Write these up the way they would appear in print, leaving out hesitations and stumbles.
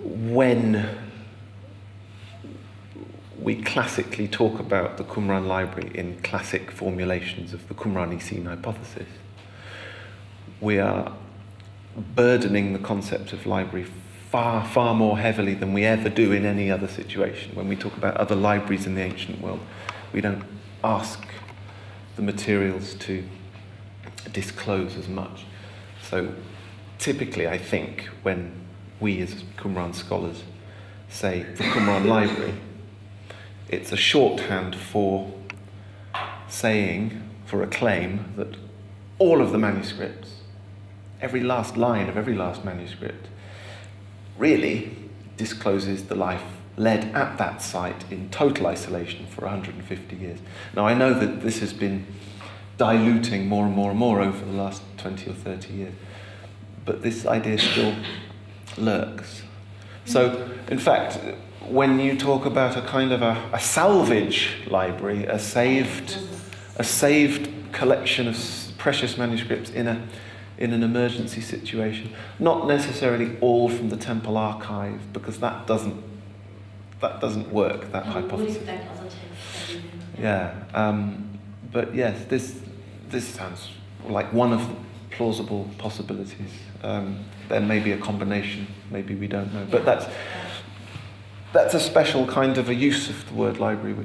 when we classically talk about the Qumran library in classic formulations of the Qumrani scene hypothesis, we are burdening the concept of library far, far more heavily than we ever do in any other situation. When we talk about other libraries in the ancient world, we don't ask the materials to disclose as much. So typically, I think, when we as Qumran scholars say the Qumran library, it's a shorthand for saying, for a claim, that all of the manuscripts, every last line of every last manuscript, really discloses the life led at that site in total isolation for 150 years. Now, I know that this has been diluting more and more and more over the last 20 or 30 years, but this idea still lurks. So, in fact, when you talk about a kind of a salvage library, a saved collection of precious manuscripts in an emergency situation, not necessarily all from the temple archive, because that doesn't work, that hypothesis. Yeah, but yes, this sounds like one of the plausible possibilities. There may be a combination, maybe we don't know, but that's a special kind of a use of the word library,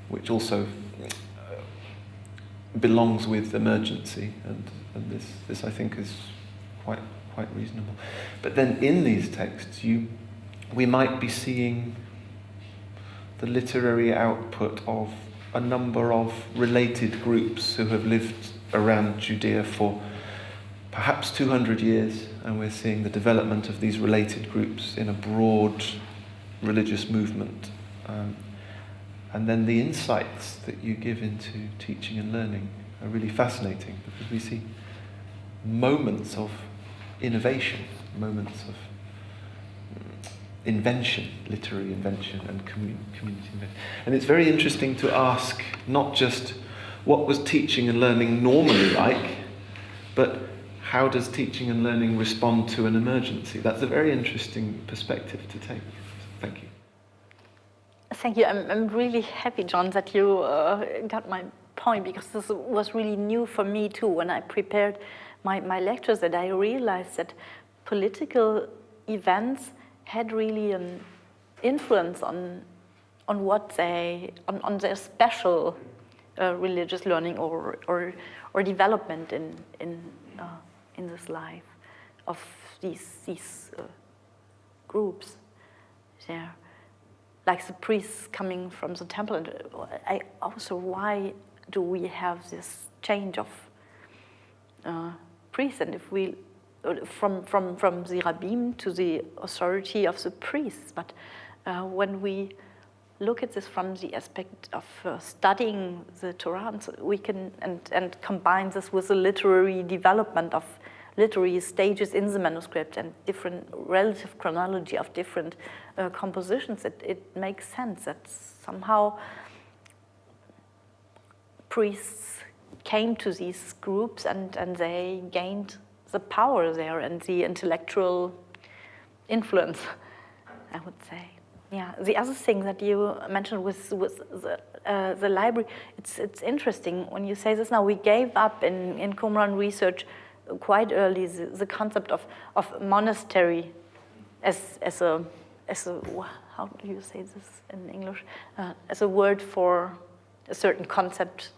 which also belongs with emergency, and this I think is quite reasonable. But then in these texts, we might be seeing the literary output of a number of related groups who have lived around Judea for perhaps 200 years, and we're seeing the development of these related groups in a broad religious movement. And then the insights that you give into teaching and learning are really fascinating, because we see moments of innovation, moments of invention, literary invention and community invention. And it's very interesting to ask not just what was teaching and learning normally like, but how does teaching and learning respond to an emergency? That's a very interesting perspective to take. Thank you. Thank you. I'm really happy, John, that you got my point, because this was really new for me too. When I prepared my lectures, that I realized that political events had really an influence on their special religious learning or development in this life of these groups. There, like the priests coming from the temple, and I also, why do we have this change of priests? And if we from the rabbim to the authority of the priests, but when we look at this from the aspect of studying the Torah, we can and combine this with the literary development of literary stages in the manuscript and different relative chronology of different compositions, it makes sense that somehow priests came to these groups and they gained the power there and the intellectual influence, I would say. Yeah, the other thing that you mentioned was the library. It's interesting when you say this now. We gave up in Qumran research quite early the concept of monastery as a how do you say this in English, as a word for a certain concept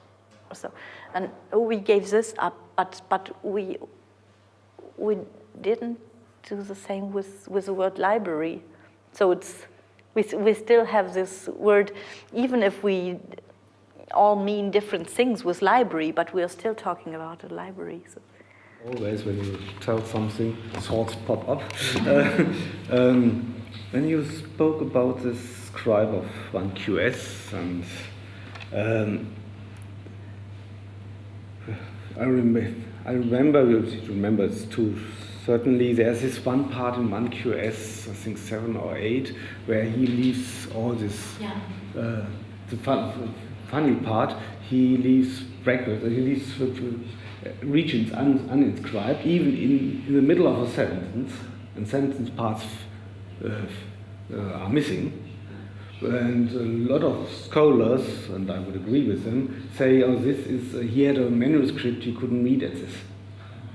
or so, and we gave this up, but we didn't do the same with the word library. So we still have this word, even if we all mean different things with library, but we are still talking about a library. So. Always when you tell something, thoughts pop up. When you spoke about this scribe of 1QS, and I remember it's too. Certainly, there's this one part in 1QS, I think 7 or 8, where he leaves all this. Yeah. The funny part, he leaves records, he leaves regions uninscribed, even in the middle of a sentence, and sentence parts are missing. And a lot of scholars, and I would agree with them, say, oh, this is, he had a manuscript he couldn't read at this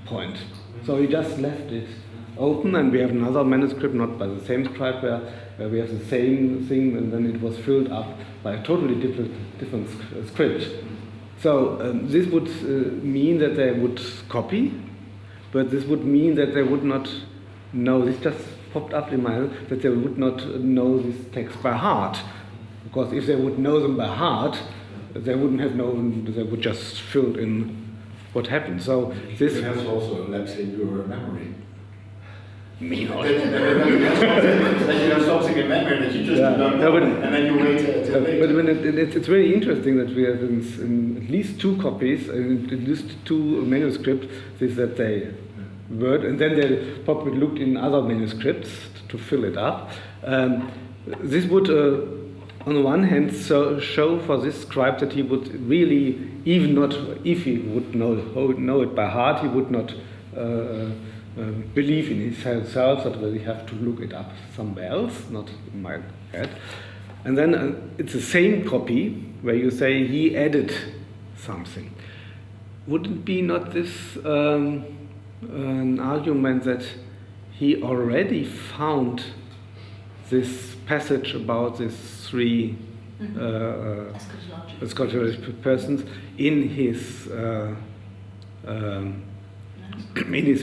point. So he just left it open, and we have another manuscript, not by the same scribe, where we have the same thing, and then it was filled up by a totally different script. So this would mean that they would copy, but this would mean that they would not know, this just popped up in my head, that they would not know this text by heart. Because if they would know them by heart, they wouldn't have known, they would just fill in what happened. So this has also a lapse in your memory. Me not. That you have something in memory that you just don't know, and then you wait till later. But it's very interesting that we have in at least two copies, at least two manuscripts, is that they word, and then they probably looked in other manuscripts to fill it up. This would, on the one hand, show for this scribe that he would really, even not, if he would know it by heart, he would not believe in himself, that we have to look it up somewhere else, not in my head. And then it's the same copy where you say he added something. Wouldn't be not this an argument that he already found this passage about these three eschatological persons in his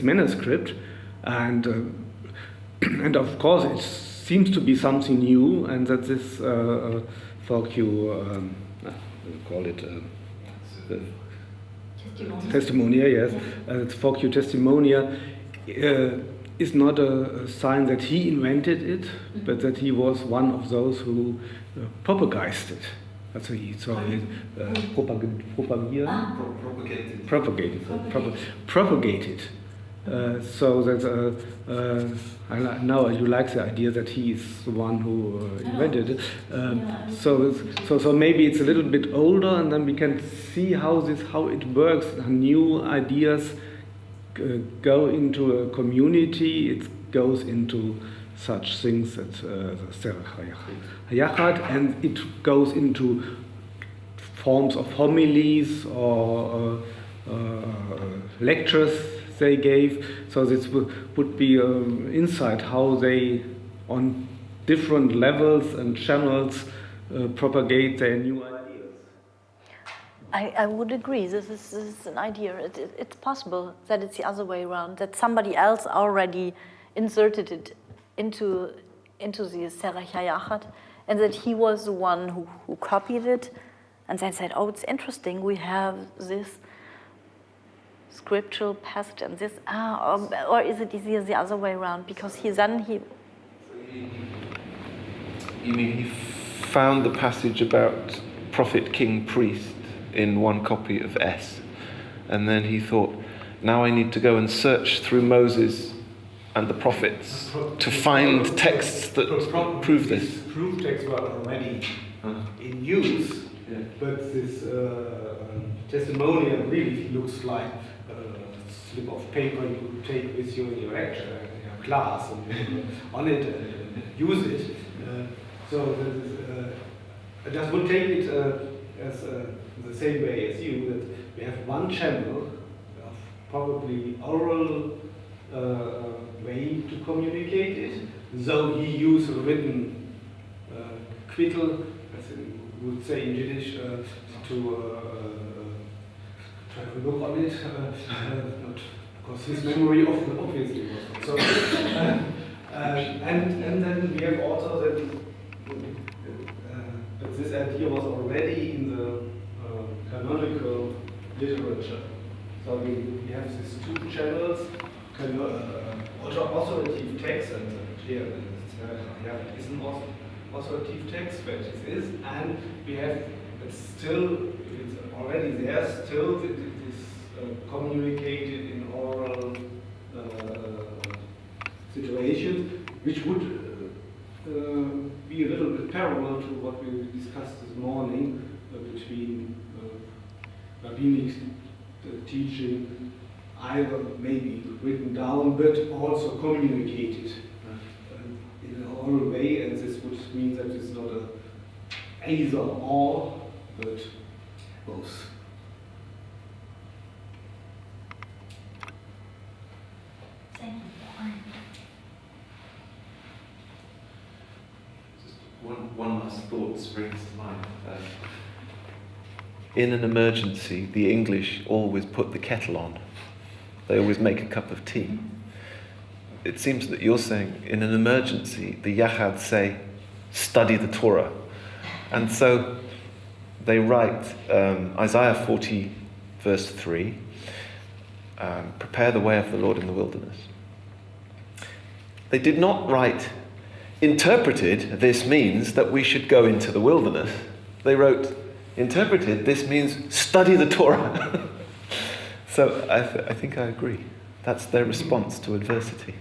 manuscript, and of course it seems to be something new, and that this folk you call it testimonia, yes, folk you testimonia is not a sign that he invented it, but that he was one of those who propagated it. That's what he propagated. So that now you like the idea that he is the one who invented it. So maybe it's a little bit older, and then we can see how it works. New ideas go into a community. It goes into such things that and it goes into forms of homilies or lectures they gave. So this would be insight how they, on different levels and channels, propagate their new ideas. I would agree. This is an idea. It's possible that it's the other way around, that somebody else already inserted it into the Serach HaYachad, and that he was the one who copied it, and then said, "Oh, it's interesting. We have this scriptural passage and this." Or is it easier the other way around? Because he. You mean he found the passage about prophet, king, priest in one copy of S, and then he thought, now I need to go and search through Moses and the prophets to find texts that prove this. Proof texts were already in use, but this testimonial really looks like a slip of paper you take with you in your lecture, in your class, and on it and use it. So I just would take it as the same way as you, that we have one channel of probably oral way to communicate it. So he used a written quittel, as we would say in Yiddish, to try to look on it, not because his memory obviously was not so good. And then we have also that this idea was already in the canonical literature. So we have these two channels, authoritative text, and here it is an authoritative text, but it is, and we have it's already there, still it is communicated in oral situations, which would be a little bit parallel to what we discussed this morning between rabbinic teaching, either maybe written down but also communicated in an oral way, and this would mean that it's not a either or, but both. Thank you. One last thought springs to mind. In an emergency, the English always put the kettle on. They always make a cup of tea. It seems that you're saying, in an emergency, the Yachad say, study the Torah. And so they write Isaiah 40, verse 3, prepare the way of the Lord in the wilderness. They did not write, interpreted, this means that we should go into the wilderness. They wrote, interpreted, this means study the Torah. So I think I agree. That's their response to adversity.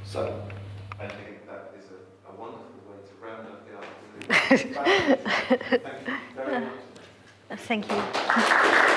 So I think that is a wonderful way to round up the afternoon. Thank you very much. Thank you.